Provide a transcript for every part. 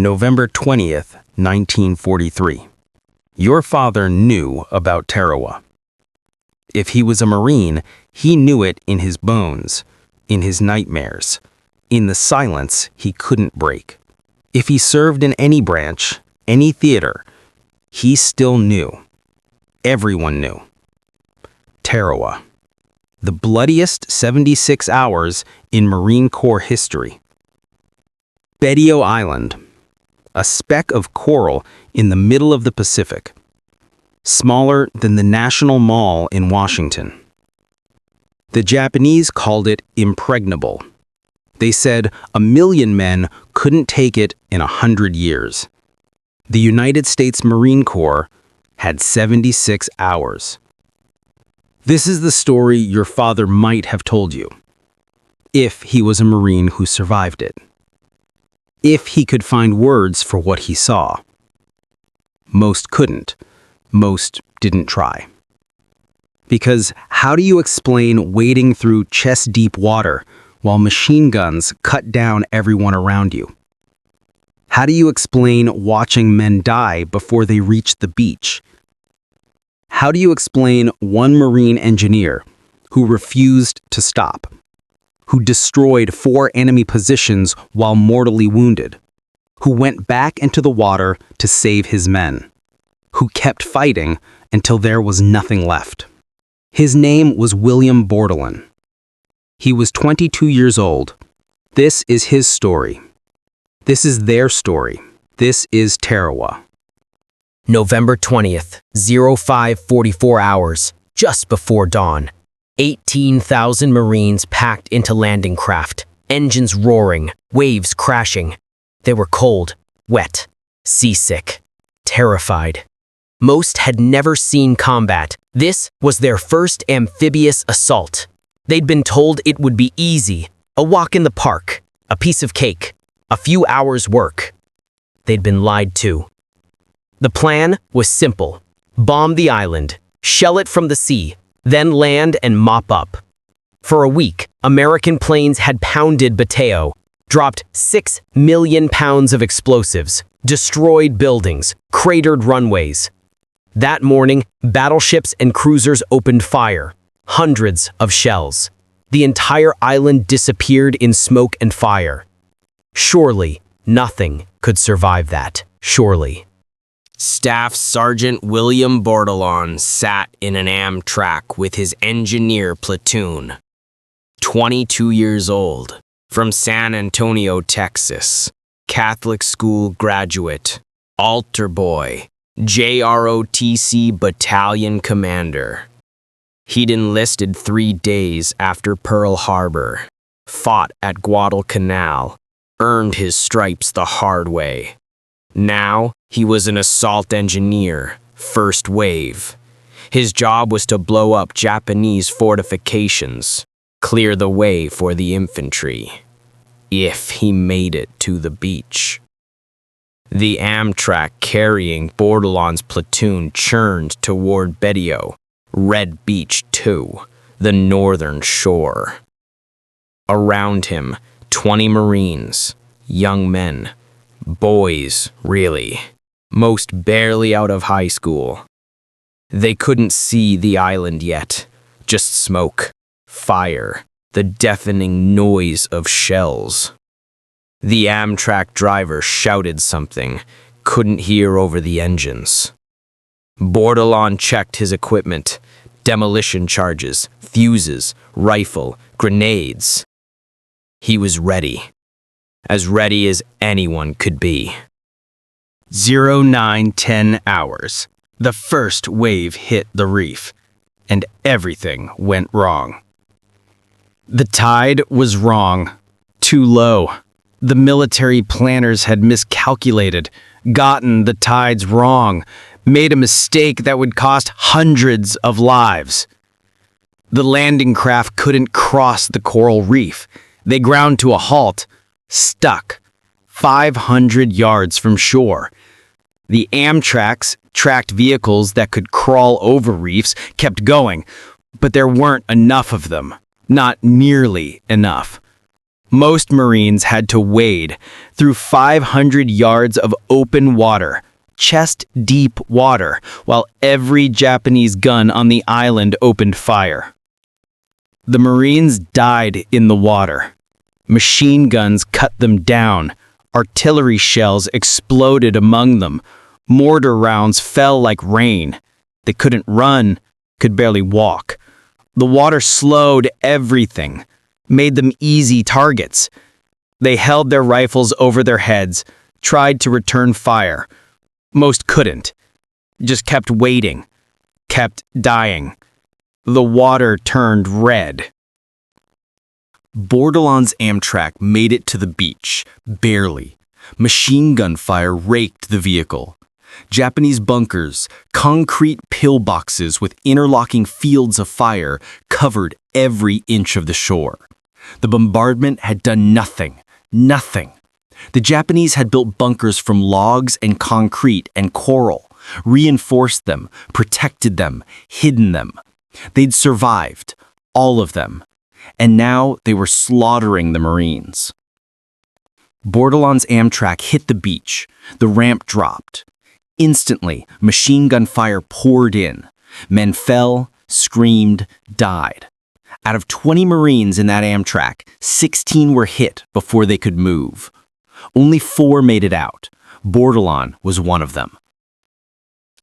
November 20th, 1943. Your father knew about Tarawa. If he was a Marine, he knew it in his bones, in his nightmares, in the silence he couldn't break. If he served in any branch, any theater, he still knew. Everyone knew. Tarawa. The bloodiest 76 hours in Marine Corps history. Betio Island. A speck of coral in the middle of the Pacific. Smaller than the National Mall in Washington. The Japanese called it impregnable. They said 1,000,000 men couldn't take it in 100 years. The United States Marine Corps had 76 hours. This is the story your father might have told you, if he was a Marine who survived it. If he could find words for what he saw. Most couldn't. Most didn't try. Because how do you explain wading through chest-deep water while machine guns cut down everyone around you? How do you explain watching men die before they reach the beach? How do you explain one Marine engineer who refused to stop, who destroyed 4 enemy positions while mortally wounded, who went back into the water to save his men, who kept fighting until there was nothing left? His name was William Bordelon. He was 22 years old. This is his story. This is their story. This is Tarawa. November 20th, 05:44 hours, just before dawn. 18,000 Marines packed into landing craft, engines roaring, waves crashing. They were cold, wet, seasick, terrified. Most had never seen combat. This was their first amphibious assault. They'd been told it would be easy, a walk in the park, a piece of cake, a few hours' work. They'd been lied to. The plan was simple. Bomb the island, shell it from the sea, then land and mop up. For a week, American planes had pounded Betio, dropped 6 million pounds of explosives, destroyed buildings, cratered runways. That morning, battleships and cruisers opened fire. Hundreds of shells. The entire island disappeared in smoke and fire. Surely, nothing could survive that. Surely. Staff Sergeant William Bordelon sat in an Amtrak with his engineer platoon. 22 years old, from San Antonio, Texas. Catholic school graduate, altar boy, JROTC battalion commander. He'd enlisted 3 days after Pearl Harbor, fought at Guadalcanal, earned his stripes the hard way. Now, he was an assault engineer, first wave. His job was to blow up Japanese fortifications, clear the way for the infantry, if he made it to the beach. The Amtrak carrying Bordelon's platoon churned toward Betio, Red Beach 2, the northern shore. Around him, 20 Marines, young men, boys, really, most barely out of high school. They couldn't see the island yet, just smoke, fire, the deafening noise of shells. The Amtrak driver shouted something, couldn't hear over the engines. Bordelon checked his equipment, demolition charges, fuses, rifle, grenades. He was ready. As ready as anyone could be. 09:10 hours. The first wave hit the reef, and everything went wrong. The tide was wrong, too low. The military planners had miscalculated, gotten the tides wrong, made a mistake that would cost hundreds of lives. The landing craft couldn't cross the coral reef. They ground to a halt, stuck, 500 yards from shore. The Amtraks, tracked vehicles that could crawl over reefs, kept going, but there weren't enough of them. Not nearly enough. Most Marines had to wade through 500 yards of open water, chest-deep water, while every Japanese gun on the island opened fire. The Marines died in the water. Machine guns cut them down. Artillery shells exploded among them. Mortar rounds fell like rain. They couldn't run, could barely walk. The water slowed everything, made them easy targets. They held their rifles over their heads, tried to return fire. Most couldn't, just kept waiting, kept dying. The water turned red. Bordelon's Amtrak made it to the beach, barely. Machine gun fire raked the vehicle. Japanese bunkers, concrete pillboxes with interlocking fields of fire covered every inch of the shore. The bombardment had done nothing. The Japanese had built bunkers from logs and concrete and coral, reinforced them, protected them, hidden them. They'd survived, all of them, and now they were slaughtering the Marines. Bordelon's Amtrak hit the beach. The ramp dropped. Instantly, machine gun fire poured in. Men fell, screamed, died. Out of 20 Marines in that Amtrak, 16 were hit before they could move. Only 4 made it out. Bordelon was one of them.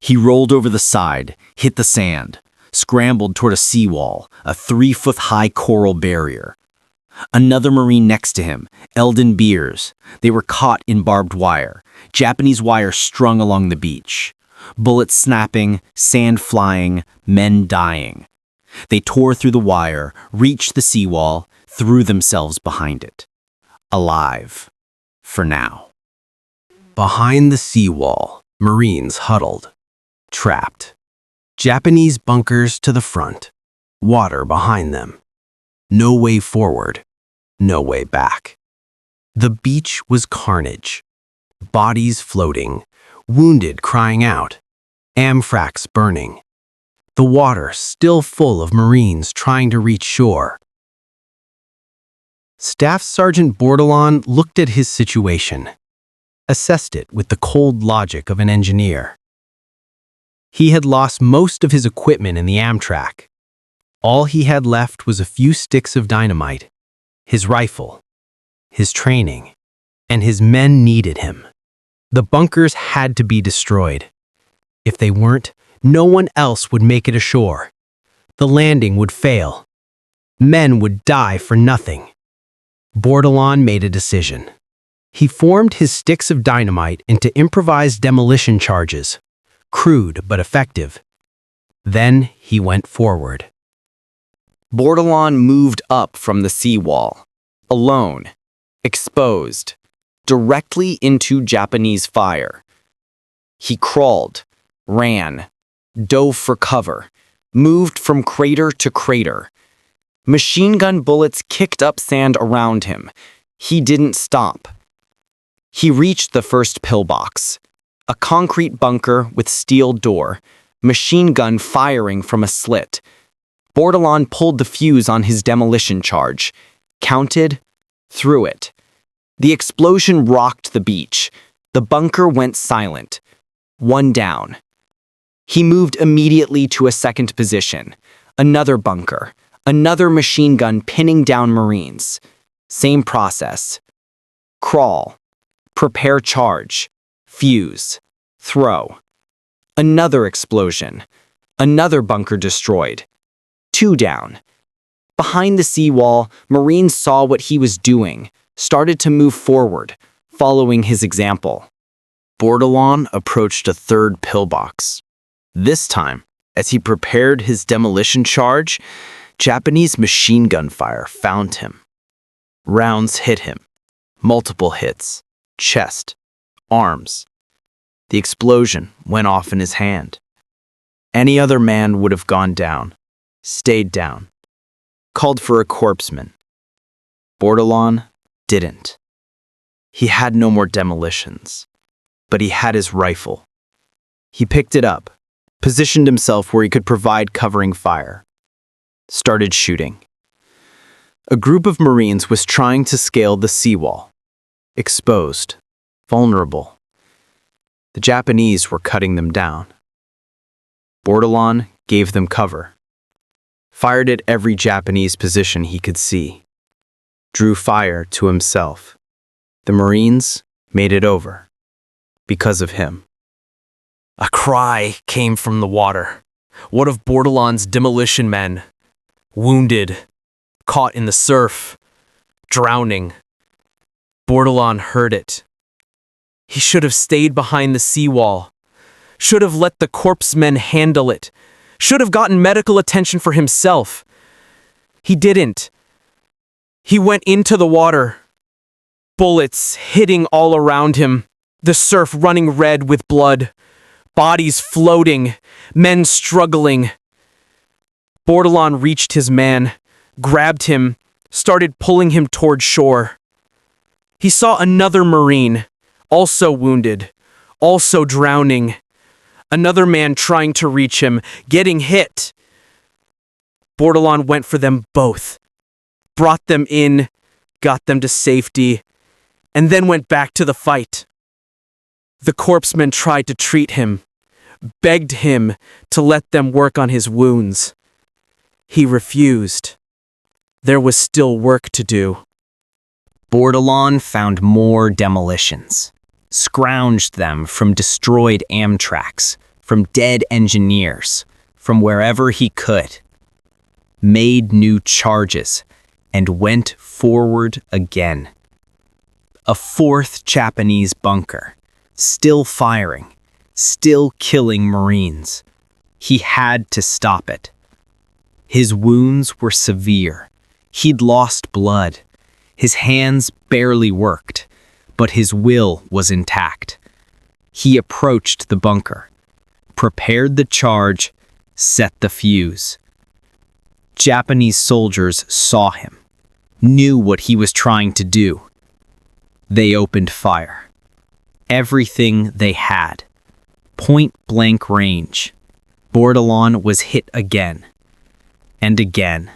He rolled over the side, hit the sand, scrambled toward a seawall, a 3-foot-high coral barrier. Another Marine next to him, Eldon Beers. They were caught in barbed wire, Japanese wire strung along the beach. Bullets snapping, sand flying, men dying. They tore through the wire, reached the seawall, threw themselves behind it. Alive. For now. Behind the seawall, Marines huddled, trapped. Japanese bunkers to the front, water behind them. No way forward, no way back. The beach was carnage. Bodies floating, wounded crying out, Amtrak's burning. The water still full of Marines trying to reach shore. Staff Sergeant Bordelon looked at his situation, assessed it with the cold logic of an engineer. He had lost most of his equipment in the Amtrak. All he had left was a few sticks of dynamite, his rifle, his training, and his men needed him. The bunkers had to be destroyed. If they weren't, no one else would make it ashore. The landing would fail. Men would die for nothing. Bordelon made a decision. He formed his sticks of dynamite into improvised demolition charges, crude but effective. Then he went forward. Bordelon moved up from the seawall, alone, exposed, directly into Japanese fire. He crawled, ran, dove for cover, moved from crater to crater. Machine gun bullets kicked up sand around him. He didn't stop. He reached the first pillbox, a concrete bunker with steel door, machine gun firing from a slit. Bordelon pulled the fuse on his demolition charge, counted, threw it. The explosion rocked the beach. The bunker went silent. 1 down. He moved immediately to a second position. Another bunker. Another machine gun pinning down Marines. Same process. Crawl. Prepare charge. Fuse. Throw. Another explosion. Another bunker destroyed. 2 down. Behind the seawall, Marines saw what he was doing, started to move forward, following his example. Bordelon approached a third pillbox. This time, as he prepared his demolition charge, Japanese machine gun fire found him. Rounds hit him. Multiple hits. Chest. Arms. The explosion went off in his hand. Any other man would have gone down, stayed down, called for a corpsman. Bordelon didn't. He had no more demolitions, but he had his rifle. He picked it up, positioned himself where he could provide covering fire, started shooting. A group of Marines was trying to scale the seawall. Exposed, vulnerable. The Japanese were cutting them down. Bordelon gave them cover. Fired at every Japanese position he could see. Drew fire to himself. The Marines made it over. Because of him. A cry came from the water. What of Bordelon's demolition men? Wounded, caught in the surf, drowning. Bordelon heard it. He should have stayed behind the seawall. Should have let the corpsmen handle it. Should have gotten medical attention for himself. He didn't. He went into the water. Bullets hitting all around him. The surf running red with blood. Bodies floating. Men struggling. Bordelon reached his man, grabbed him, started pulling him toward shore. He saw another Marine, also wounded, also drowning. Another man trying to reach him, getting hit. Bordelon went for them both, brought them in, got them to safety, and then went back to the fight. The corpsmen tried to treat him, begged him to let them work on his wounds. He refused. There was still work to do. Bordelon found more demolitions, scrounged them from destroyed Amtraks, from dead engineers, from wherever he could, made new charges, and went forward again. A fourth Japanese bunker, still firing, still killing Marines. He had to stop it. His wounds were severe. He'd lost blood. His hands barely worked, but his will was intact. He approached the bunker, prepared the charge, set the fuse. Japanese soldiers saw him, knew what he was trying to do. They opened fire. Everything they had. Point-blank range. Bordelon was hit again. And again.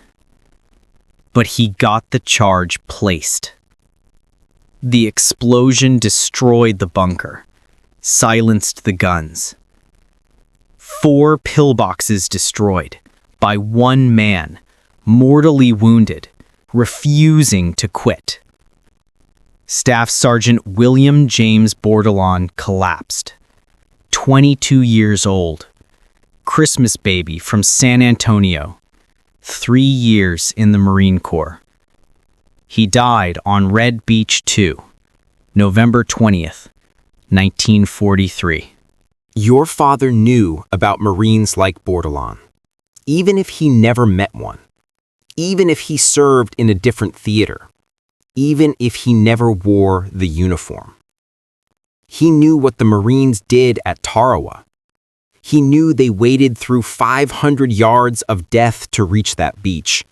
But he got the charge placed. The explosion destroyed the bunker, silenced the guns. 4 pillboxes destroyed by one man, mortally wounded, refusing to quit. Staff Sergeant William James Bordelon collapsed. 22 years old. Christmas baby from San Antonio. 3 years in the Marine Corps. He died on Red Beach 2, November 20th, 1943. Your father knew about Marines like Bordelon, even if he never met one, even if he served in a different theater, even if he never wore the uniform. He knew what the Marines did at Tarawa. He knew they waded through 500 yards of death to reach that beach.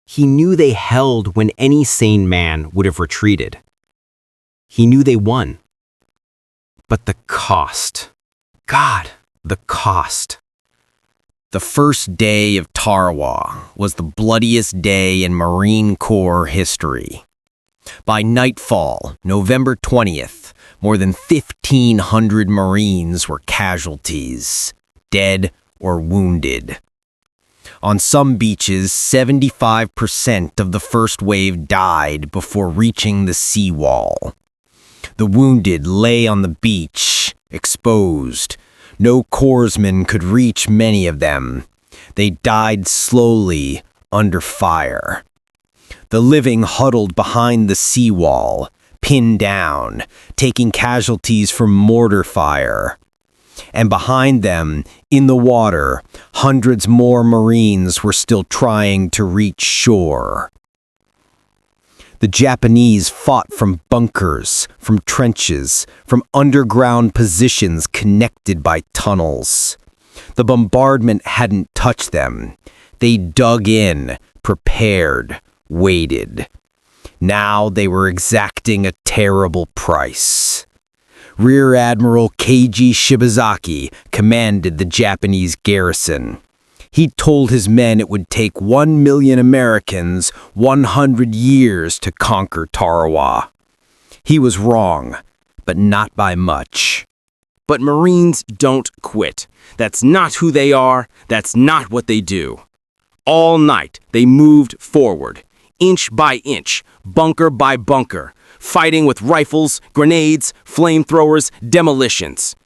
He knew they held when any sane man would have retreated. He knew they won. But the cost. God, the cost. The first day of Tarawa was the bloodiest day in Marine Corps history. By nightfall, November 20th, more than 1,500 Marines were casualties, dead or wounded. On some beaches, 75% of the first wave died before reaching the seawall. The wounded lay on the beach, exposed. No corpsman could reach many of them. They died slowly under fire. The living huddled behind the seawall, pinned down, taking casualties from mortar fire. And behind them, in the water, hundreds more Marines were still trying to reach shore. The Japanese fought from bunkers, from trenches, from underground positions connected by tunnels. The bombardment hadn't touched them. They dug in, prepared, waited. Now they were exacting a terrible price. Rear Admiral Keiji Shibazaki commanded the Japanese garrison. He told his men it would take 1 million Americans 100 years to conquer Tarawa. He was wrong, but not by much. But Marines don't quit. That's not who they are. That's not what they do. All night, they moved forward, inch by inch, bunker by bunker, fighting with rifles, grenades, flamethrowers, demolitions.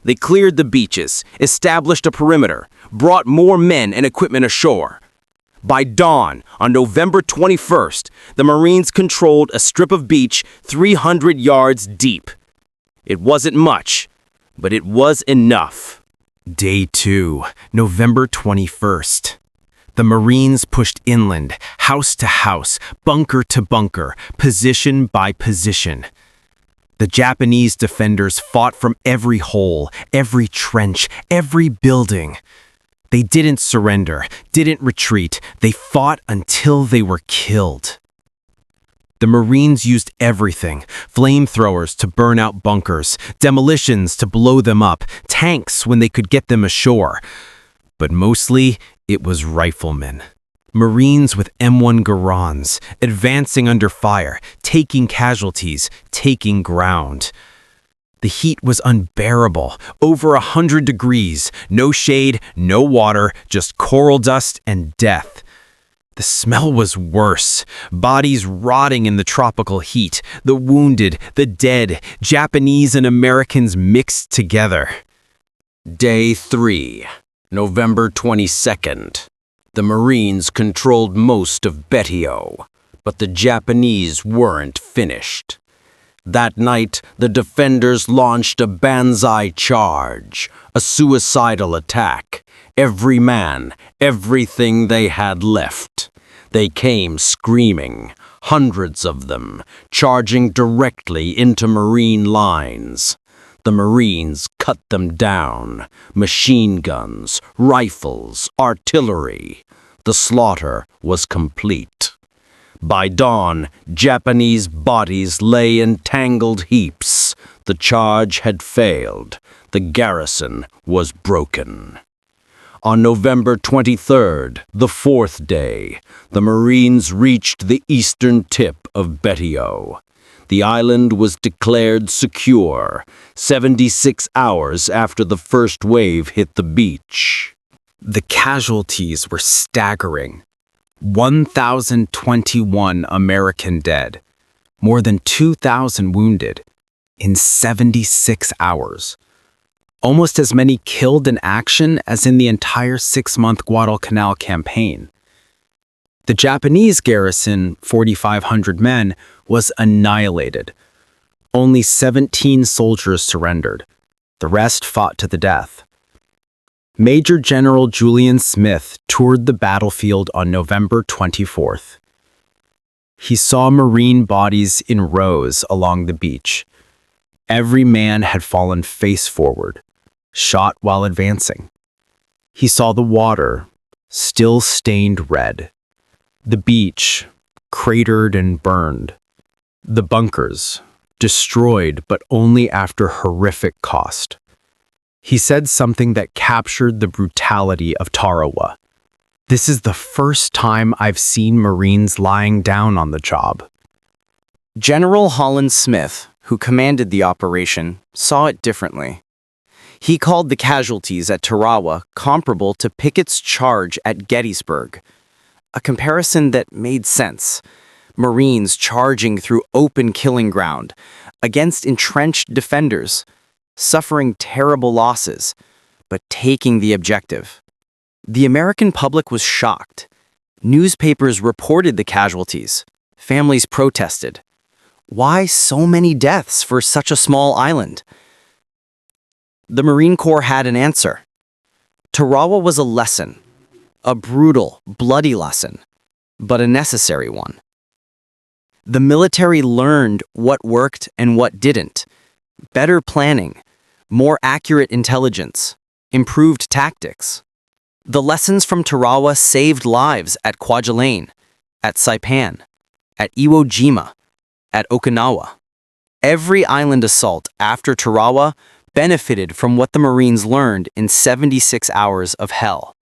They cleared the beaches, established a perimeter, brought more men and equipment ashore. By dawn, on November 21st, the Marines controlled a strip of beach 300 yards deep. It wasn't much, but it was enough. Day 2, November 21st. The Marines pushed inland, house to house, bunker to bunker, position by position. The Japanese defenders fought from every hole, every trench, every building. They didn't surrender, didn't retreat. They fought until they were killed. The Marines used everything: flamethrowers to burn out bunkers, demolitions to blow them up, tanks when they could get them ashore. But mostly, it was riflemen. Marines with M1 Garans, advancing under fire, taking casualties, taking ground. The heat was unbearable, over 100 degrees, no shade, no water, just coral dust and death. The smell was worse, bodies rotting in the tropical heat, the wounded, the dead, Japanese and Americans mixed together. Day 3, November 22nd. The Marines controlled most of Betio, but the Japanese weren't finished. That night, the defenders launched a banzai charge, a suicidal attack. Every man, everything they had left. They came screaming, hundreds of them, charging directly into Marine lines. The Marines cut them down. Machine guns, rifles, artillery. The slaughter was complete. By dawn, Japanese bodies lay in tangled heaps. The charge had failed. The garrison was broken. On November 23rd, the 4th day, the Marines reached the eastern tip of Betio. The island was declared secure 76 hours after the first wave hit the beach. The casualties were staggering. 1,021 American dead, more than 2,000 wounded, in 76 hours. Almost as many killed in action as in the entire 6-month Guadalcanal campaign. The Japanese garrison, 4,500 men, was annihilated. Only 17 soldiers surrendered. The rest fought to the death. Major General Julian Smith toured the battlefield on November 24th. He saw Marine bodies in rows along the beach. Every man had fallen face forward, shot while advancing. He saw the water, still stained red. The beach, cratered and burned. The bunkers, destroyed but only after horrific cost. He said something that captured the brutality of Tarawa. "This is the first time I've seen Marines lying down on the job." General Holland Smith, who commanded the operation, saw it differently. He called the casualties at Tarawa comparable to Pickett's charge at Gettysburg, a comparison that made sense. Marines charging through open killing ground against entrenched defenders, suffering terrible losses, but taking the objective. The American public was shocked. Newspapers reported the casualties. Families protested. Why so many deaths for such a small island? The Marine Corps had an answer. Tarawa was a lesson, a brutal, bloody lesson, but a necessary one. The military learned what worked and what didn't. Better planning, more accurate intelligence, improved tactics. The lessons from Tarawa saved lives at Kwajalein, at Saipan, at Iwo Jima, at Okinawa. Every island assault after Tarawa benefited from what the Marines learned in 76 hours of hell.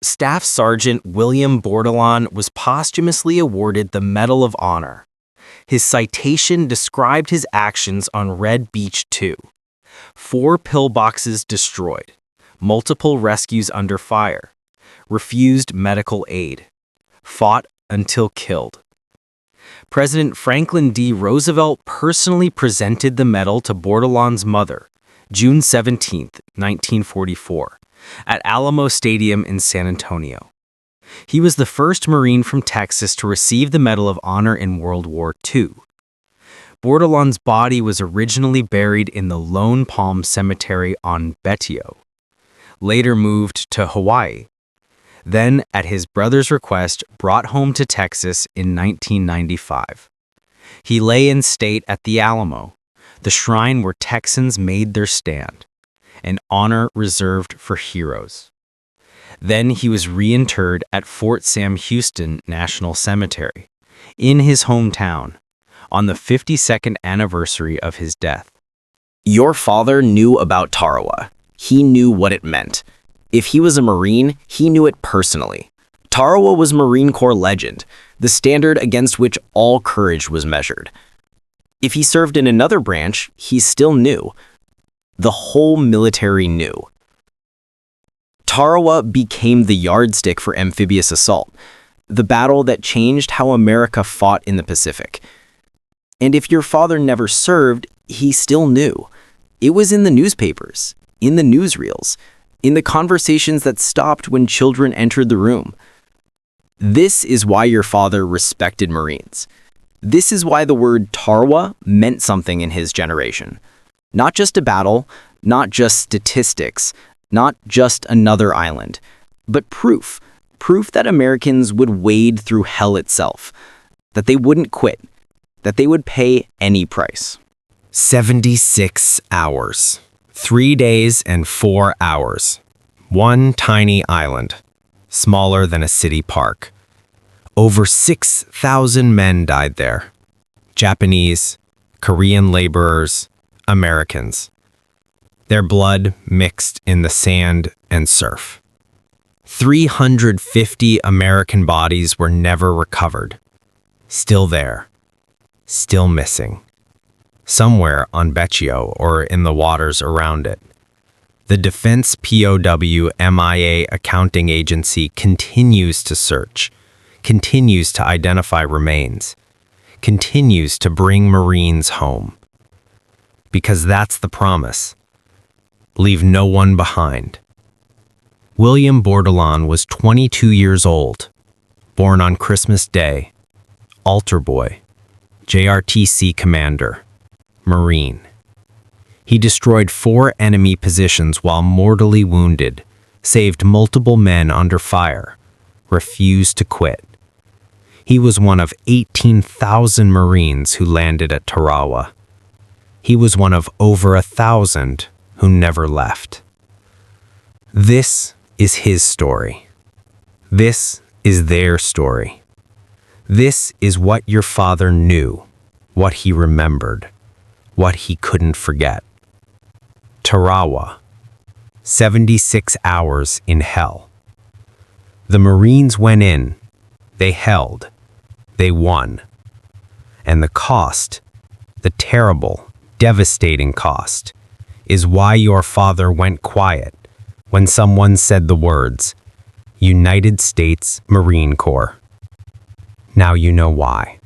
Staff Sergeant William Bordelon was posthumously awarded the Medal of Honor. His citation described his actions on Red Beach 2. 4 pillboxes destroyed, multiple rescues under fire, refused medical aid, fought until killed. President Franklin D. Roosevelt personally presented the medal to Bordelon's mother, June 17, 1944, at Alamo Stadium in San Antonio. He was the first Marine from Texas to receive the Medal of Honor in World War II. Bordelon's body was originally buried in the Lone Palm Cemetery on Betio, later moved to Hawaii, then, at his brother's request, brought home to Texas in 1995. He lay in state at the Alamo, the shrine where Texans made their stand, an honor reserved for heroes. Then he was reinterred at Fort Sam Houston National Cemetery, in his hometown, on the 52nd anniversary of his death. Your father knew about Tarawa. He knew what it meant. If he was a Marine, he knew it personally. Tarawa was Marine Corps legend, the standard against which all courage was measured. If he served in another branch, he still knew. The whole military knew. Tarawa became the yardstick for amphibious assault, the battle that changed how America fought in the Pacific. And if your father never served, he still knew. It was in the newspapers, in the newsreels, in the conversations that stopped when children entered the room. This is why your father respected Marines. This is why the word Tarawa meant something in his generation. Not just a battle, not just statistics, not just another island, but proof that Americans would wade through hell itself, that they wouldn't quit, that they would pay any price. 76 hours. 3 days and 4 hours. One tiny island, smaller than a city park. Over 6,000 men died there. Japanese, Korean laborers, Americans. Their blood mixed in the sand and surf. 350 American bodies were never recovered. Still there. Still missing. Somewhere on Betio or in the waters around it. The Defense POW MIA accounting agency continues to search, continues to identify remains, continues to bring Marines home. Because that's the promise. Leave no one behind. William Bordelon was 22 years old, born on Christmas Day, altar boy, JRTC commander, Marine. He destroyed 4 enemy positions while mortally wounded, saved multiple men under fire, refused to quit. He was one of 18,000 Marines who landed at Tarawa. He was one of over 1,000 who never left. This is his story. This is their story. This is what your father knew, what he remembered, what he couldn't forget. Tarawa, 76 hours in hell. The Marines went in, they held, they won. And the cost, the terrible, devastating cost, is why your father went quiet when someone said the words, United States Marine Corps. Now you know why.